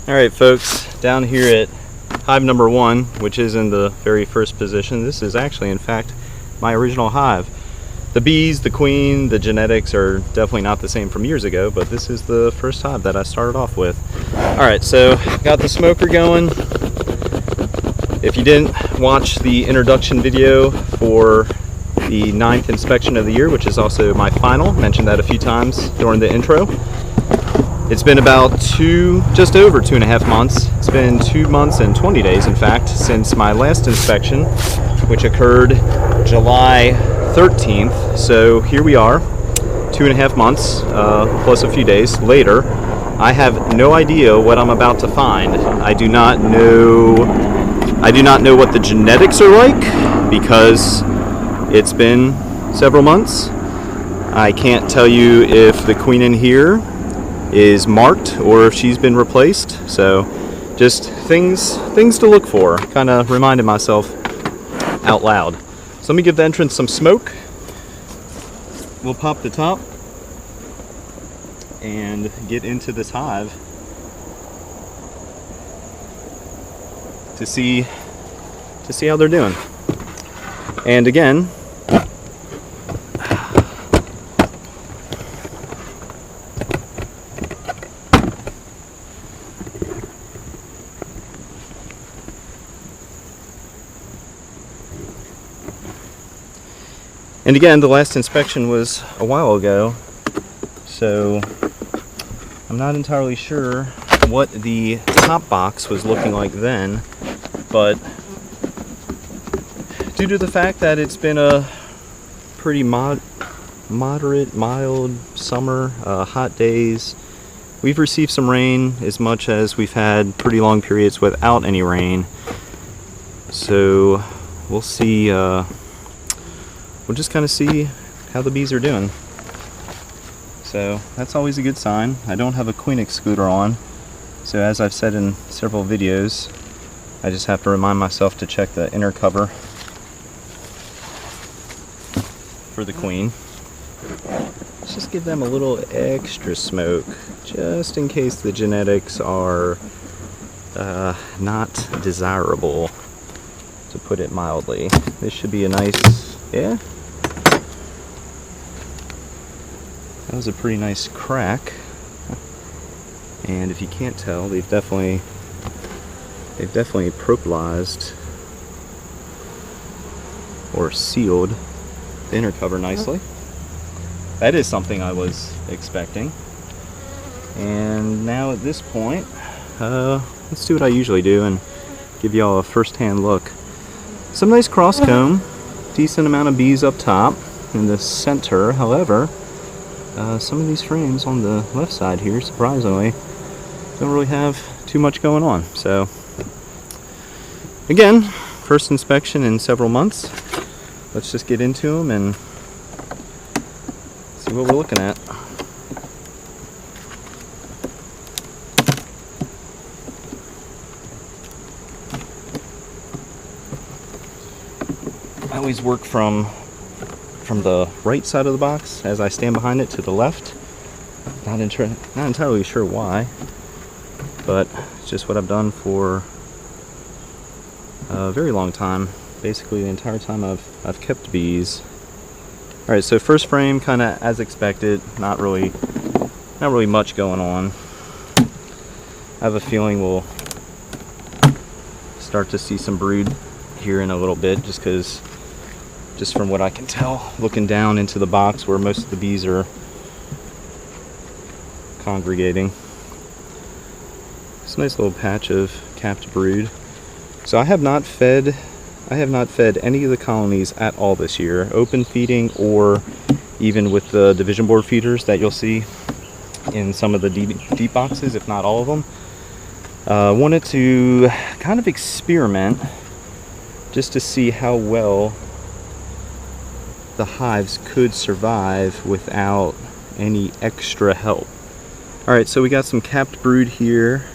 Alright folks, down here at hive number 1, which is in the very first position, this is actually in fact my original hive. The bees, the queen, the genetics are definitely not the same from years ago, but this is the first hive that I started off with. Alright, so got the smoker going. If you didn't watch the introduction video for the 9th inspection of the year, which is also my final, mentioned that a few times during the intro. It's been about just over 2.5 months. It's been 2 months and 20 days, in fact, since my last inspection, which occurred July 13th. So here we are, 2.5 months, plus a few days later. I have no idea what I'm about to find. I do not know what the genetics are like because it's been several months. I can't tell you if the queen in here is marked or if she's been replaced. So just things to look for. Kind of reminded myself out loud. So let me give the entrance some smoke. We'll pop the top and get into this hive to see how they're doing. And again, the last inspection was a while ago, so I'm not entirely sure what the top box was looking like then, but due to the fact that it's been a pretty moderate, mild summer, hot days, we've received some rain as much as we've had pretty long periods without any rain. So we'll see. We'll just kind of see how the bees are doing. So that's always a good sign. I don't have a queen excluder on, so as I've said in several videos, I just have to remind myself to check the inner cover for the queen. Let's just give them a little extra smoke, just in case the genetics are not desirable, to put it mildly. This should be a nice, yeah? That was a pretty nice crack. And if you can't tell, they've definitely propolised or sealed the inner cover nicely. That is something I was expecting. And now at this point, let's do what I usually do and give y'all a first-hand look. Some nice cross comb, decent amount of bees up top in the center. However, some of these frames on the left side here, surprisingly, don't really have too much going on. So again, first inspection in several months. Let's just get into them and see what we're looking at. I always work from the right side of the box as I stand behind it to the left. Not entirely sure why, but it's just what I've done for a very long time. Basically the entire time I've kept bees. Alright, so first frame kind of as expected, not really much going on. I have a feeling we'll start to see some brood here in a little bit, just from what I can tell, looking down into the box where most of the bees are congregating. It's a nice little patch of capped brood. So I have not fed any of the colonies at all this year, open feeding or even with the division board feeders that you'll see in some of the deep boxes, if not all of them. Wanted to kind of experiment just to see how well the hives could survive without any extra help. Alright, so we got some capped brood here.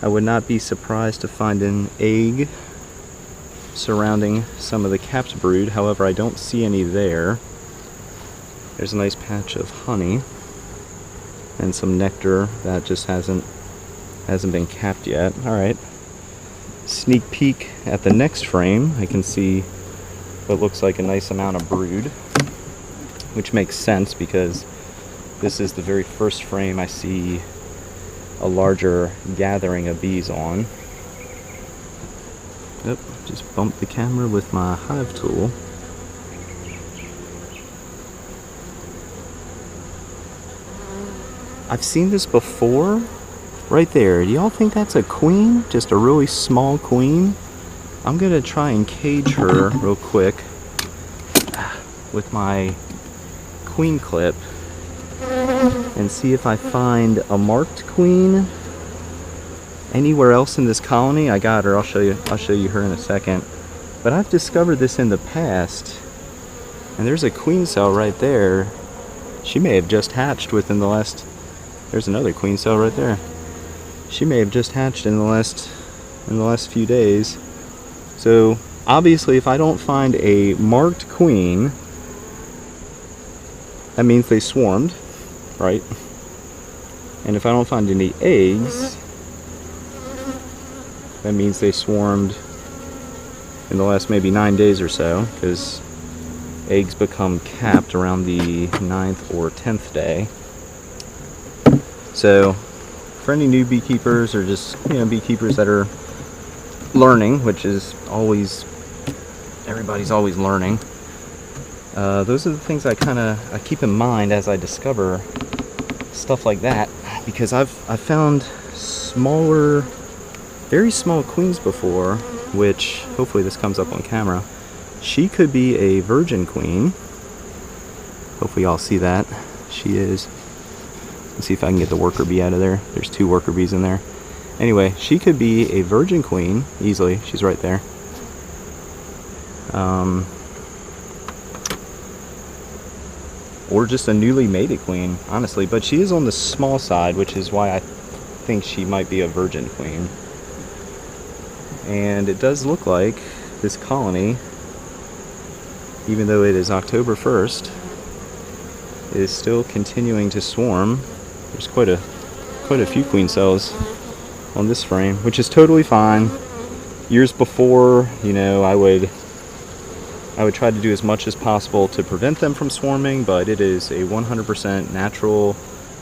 I would not be surprised to find an egg surrounding some of the capped brood. However, I don't see any there. There's a nice patch of honey and some nectar that just hasn't Hasn't been capped yet. Alright. Sneak peek at the next frame. I can see what looks like a nice amount of brood, which makes sense because this is the very first frame I see a larger gathering of bees on. Yep, just bumped the camera with my hive tool. I've seen this before. Right there. Do y'all think that's a queen? Just a really small queen? I'm gonna try and cage her real quick with my queen clip and see if I find a marked queen anywhere else in this colony. I got her. I'll show you her in a second. But I've discovered this in the past, and there's a queen cell right there. She may have just hatched within the last. There's another queen cell right there. She may have just hatched in the last few days. So obviously, if I don't find a marked queen, that means they swarmed, right? And if I don't find any eggs, that means they swarmed in the last maybe 9 days or so, because eggs become capped around the 9th or 10th day. So for any new beekeepers, or just, you know, beekeepers that are learning, which is always, everybody's always learning, those are the things I keep in mind as I discover stuff like that, because I've found smaller, very small queens before, which hopefully this comes up on camera. She could be a virgin queen. Hopefully y'all see that. She is. Let's see if I can get the worker bee out of there. There's 2 worker bees in there. Anyway, she could be a virgin queen easily. She's right there. Or just a newly mated queen, honestly. But she is on the small side, which is why I think she might be a virgin queen. And it does look like this colony, even though it is October 1st, is still continuing to swarm. There's quite a few queen cells on this frame, which is totally fine. Years before, you know, I would try to do as much as possible to prevent them from swarming, but it is a 100% natural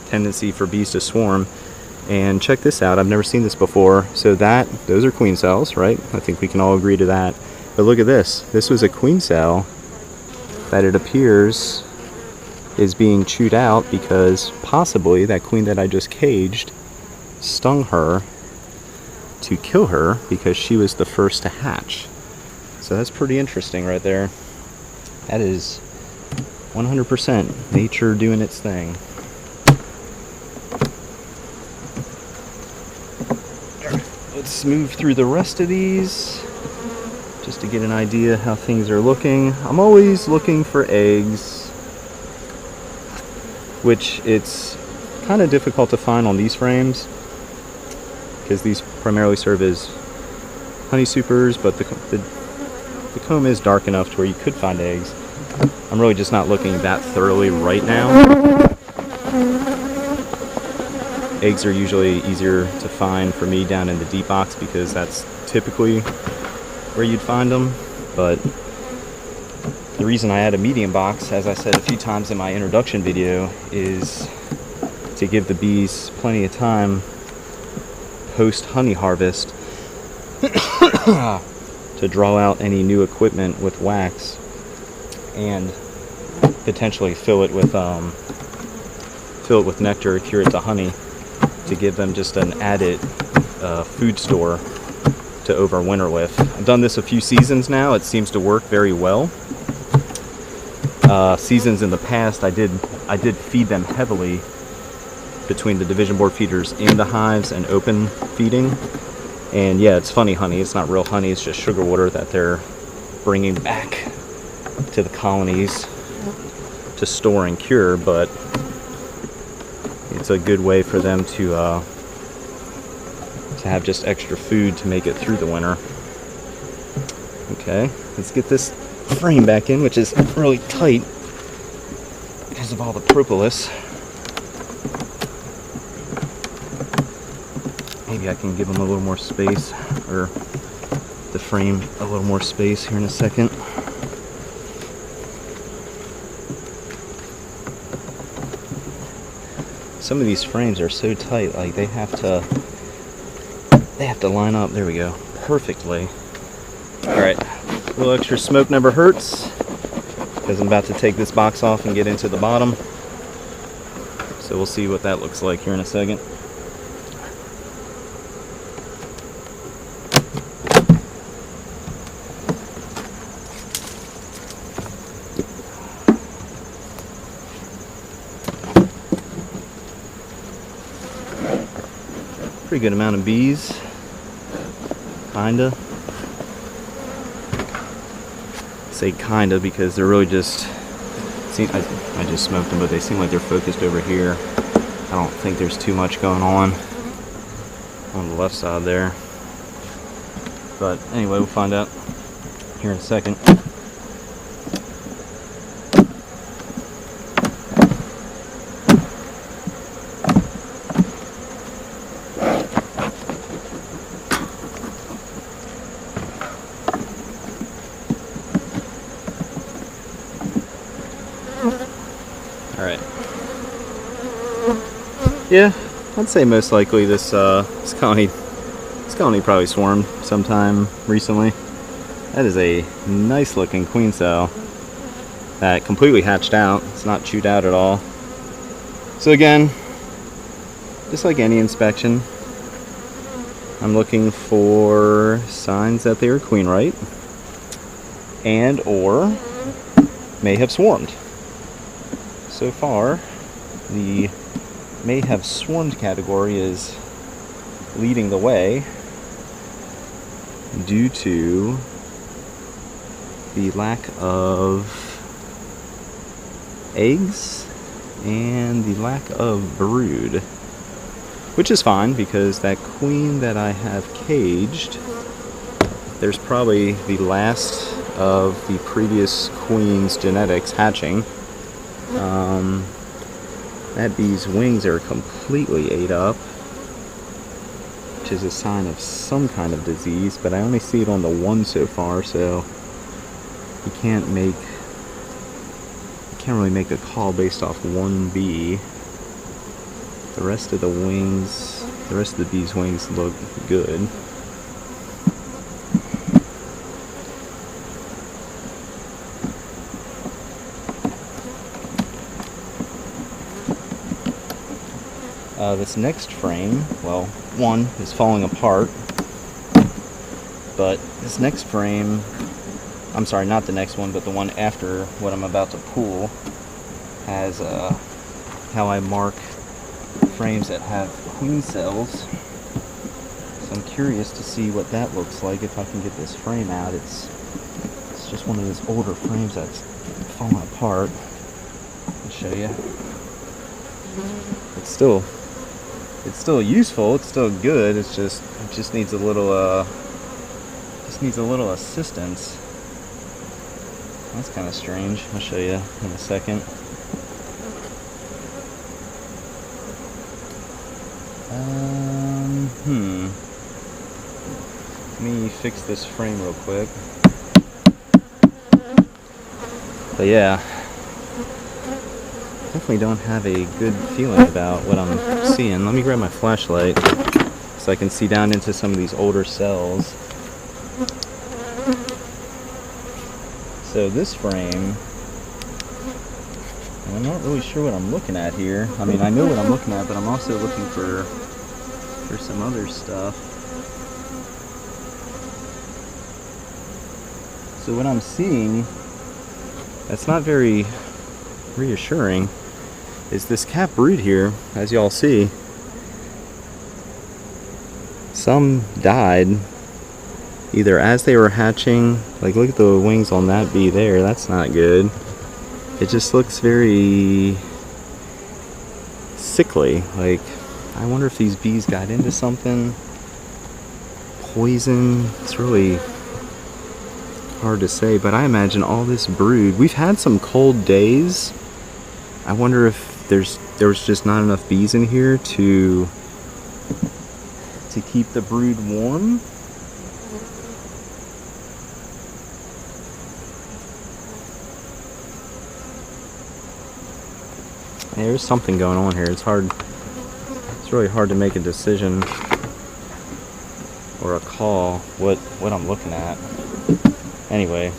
tendency for bees to swarm. And check this out, I've never seen this before. So those are queen cells, right? I think we can all agree to that. But look at this. This was a queen cell that it appears is being chewed out because possibly that queen that I just caged stung her to kill her because she was the first to hatch. So that's pretty interesting right there. That is 100% nature doing its thing. Let's move through the rest of these just to get an idea how things are looking. I'm always looking for eggs, which it's kind of difficult to find on these frames because these primarily serve as honey supers, but the comb is dark enough to where you could find eggs. I'm really just not looking that thoroughly right now. Eggs are usually easier to find for me down in the deep box because that's typically where you'd find them, but the reason I add a medium box, as I said a few times in my introduction video, is to give the bees plenty of time post honey harvest to draw out any new equipment with wax and potentially fill it with nectar, cure it to honey, to give them just an added food store to overwinter with. I've done this a few seasons now. It seems to work very well. Seasons in the past, I did feed them heavily between the division board feeders in the hives and open feeding. And yeah, it's funny honey. It's not real honey. It's just sugar water that they're bringing back to the colonies to store and cure. But it's a good way for them to have just extra food to make it through the winter. Okay, let's get this frame back in, which is really tight because of all the propolis. Maybe I can give them a little more space, or the frame a little more space here in a second. Some of these frames are so tight, like they have to line up, there we go, perfectly. Alright, a little extra smoke never hurts, because I'm about to take this box off and get into the bottom. So we'll see what that looks like here in a second. Pretty good amount of bees, kinda. Say kinda because they're really just, I just smoked them, but they seem like they're focused over here. I don't think there's too much going on the left side there. But anyway, we'll find out here in a second. Alright. Yeah, I'd say most likely this colony probably swarmed sometime recently. That is a nice looking queen cell that completely hatched out. It's not chewed out at all. So again, just like any inspection, I'm looking for signs that they are queen right and or may have swarmed. So far, the may have swarmed category is leading the way due to the lack of eggs and the lack of brood, which is fine because that queen that I have caged, there's probably the last of the previous queen's genetics hatching. That bee's wings are completely ate up, which is a sign of some kind of disease, but I only see it on the one so far, so you can't really make a call based off one bee. The rest of the bee's wings look good. This next frame, well, one is falling apart, but this next frame, I'm sorry, not the next one, but the one after what I'm about to pull, has how I mark frames that have queen cells. So I'm curious to see what that looks like if I can get this frame out. It's just one of those older frames that's falling apart. I'll show you. It's still useful. It's still good. It just needs a little assistance. That's kind of strange. I'll show you in a second. Let me fix this frame real quick. But yeah, definitely don't have a good feeling about what I'm seeing. Let me grab my flashlight so I can see down into some of these older cells. So this frame, I'm not really sure what I'm looking at here. I mean, I know what I'm looking at, but I'm also looking for some other stuff. So what I'm seeing that's not very reassuring is this cap brood here, as y'all see. Some died either as they were hatching, like look at the wings on that bee there, that's not good. It just looks very sickly. Like, I wonder if these bees got into something, poison. It's really hard to say, but I imagine all this brood, we've had some cold days. I wonder if there was just not enough bees in here to to keep the brood warm. There's something going on here. It's really hard to make a decision or a call what I'm looking at. Anyway,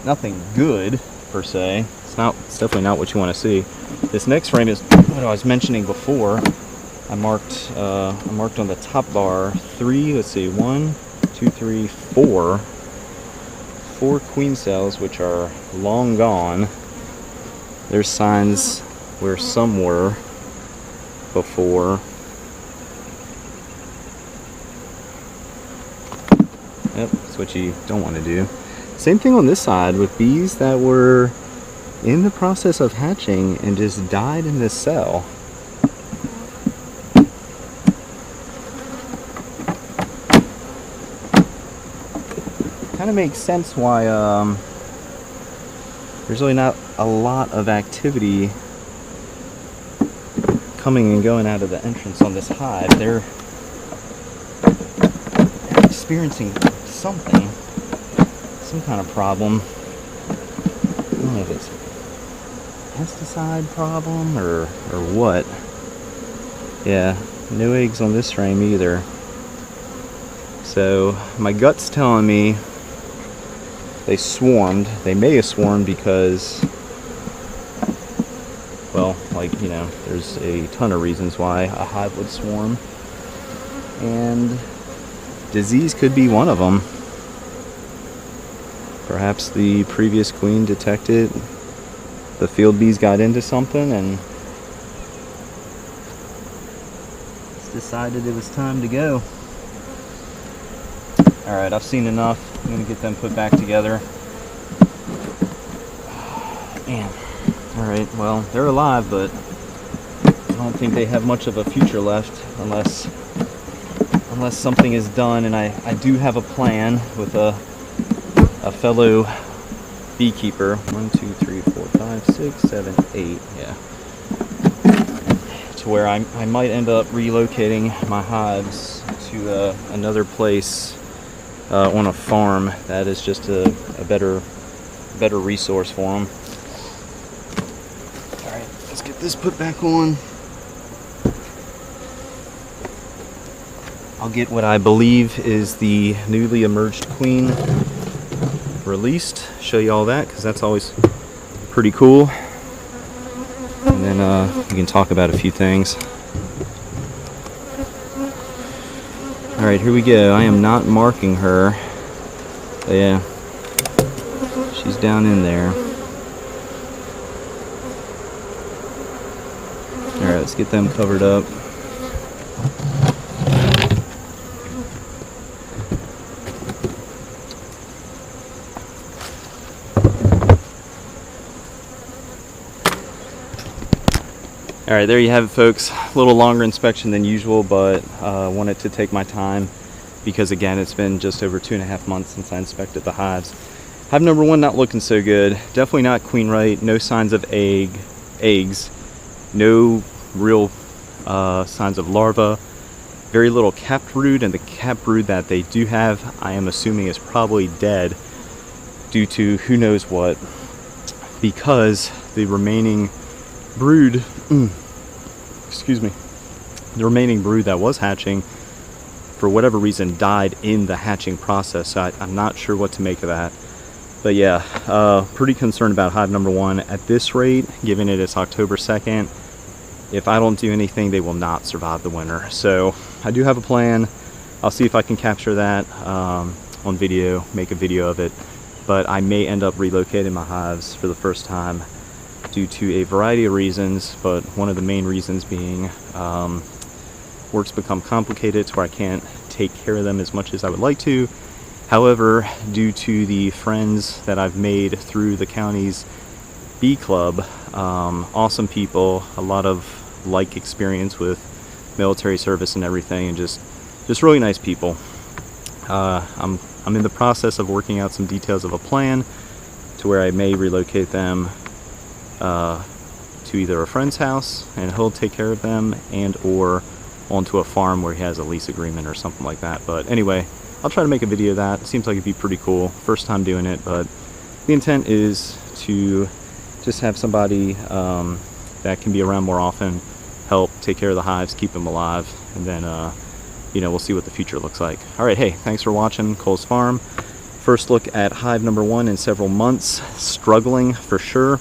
nothing good per se. It's definitely not what you want to see. This next frame is what I was mentioning before. I marked on the top bar 3, let's see, 1, 2, 3, 4 queen cells, which are long gone. There's signs where some were before. Yep, that's what you don't want to do. Same thing on this side with bees that were in the process of hatching and just died in this cell. Kind of makes sense why there's really not a lot of activity coming and going out of the entrance on this hive. They're experiencing something, some kind of problem. I don't know if it's a pesticide problem or what. Yeah, no eggs on this frame either. So my gut's telling me they swarmed. They may have swarmed because, well, like, you know, there's a ton of reasons why a hive would swarm, and disease could be one of them. Perhaps the previous queen detected the field bees got into something and decided it was time to go. Alright, I've seen enough. I'm going to get them put back together. Man. Alright, well, they're alive, but I don't think they have much of a future left unless something is done. And I do have a plan with a fellow beekeeper. 1, 2, 3, 4, 5, 6, 7, 8. Yeah. To where I might end up relocating my hives to another place on a farm that is just a better resource for them. All right, let's get this put back on. I'll get what I believe is the newly emerged queen released. Show you all that, because that's always pretty cool. And then we can talk about a few things. Alright, here we go. I am not marking her. But yeah, she's down in there. Alright, let's get them covered up. Alright, there you have it, folks. A little longer inspection than usual, but wanted to take my time because, again, it's been just over 2.5 months since I inspected the hives. Hive number 1 not looking so good. Definitely not queen right. No signs of eggs. No real signs of larvae. Very little capped brood, and the capped brood that they do have, I am assuming, is probably dead due to who knows what, because the remaining brood, excuse me, the remaining brood that was hatching, for whatever reason, died in the hatching process. So I'm not sure what to make of that. But yeah, pretty concerned about hive number 1 at this rate, given it's October 2nd. If I don't do anything, they will not survive the winter. So I do have a plan. I'll see if I can capture that on video, make a video of it. But I may end up relocating my hives for the first time due to a variety of reasons, but one of the main reasons being work's become complicated to where I can't take care of them as much as I would like to. However, due to the friends that I've made through the county's bee club, awesome people, a lot of like experience with military service and everything, and just really nice people. I'm in the process of working out some details of a plan to where I may relocate them to either a friend's house and he'll take care of them, and or onto a farm where he has a lease agreement or something like that. But anyway, I'll try to make a video of that. It seems like it'd be pretty cool. First time doing it, but the intent is to just have somebody that can be around more often, help take care of the hives, keep them alive, and then we'll see what the future looks like. All right, hey, thanks for watching Cole's Farm. First look at hive number 1 in several months. Struggling for sure.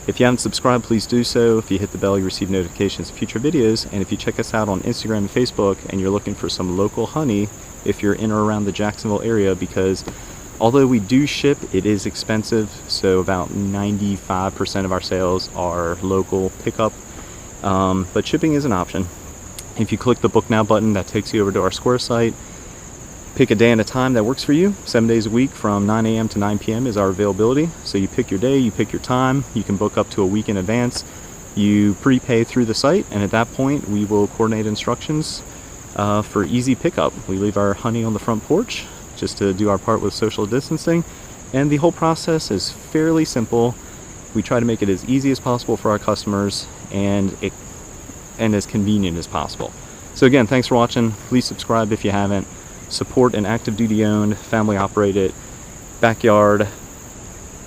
If you haven't subscribed, please do so. If you hit the bell, you receive notifications of future videos. And if you check us out on Instagram and Facebook and you're looking for some local honey, if you're in or around the Jacksonville area, because although we do ship, it is expensive. So about 95% of our sales are local pickup, but shipping is an option. If you click the Book Now button, that takes you over to our Square site. Pick a day and a time that works for you. 7 days a week from 9 a.m. to 9 p.m. is our availability. So you pick your day, you pick your time, you can book up to a week in advance. You prepay through the site, and at that point we will coordinate instructions for easy pickup. We leave our honey on the front porch just to do our part with social distancing, and the whole process is fairly simple. We try to make it as easy as possible for our customers and as convenient as possible. So again, thanks for watching. Please subscribe if you haven't. Support an active duty owned, family operated, backyard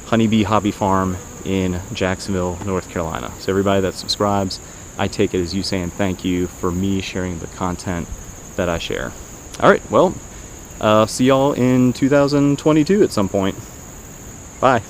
honeybee hobby farm in Jacksonville, North Carolina. So everybody that subscribes, I take it as you saying thank you for me sharing the content that I share. All right, well, see y'all in 2022 at some point. Bye.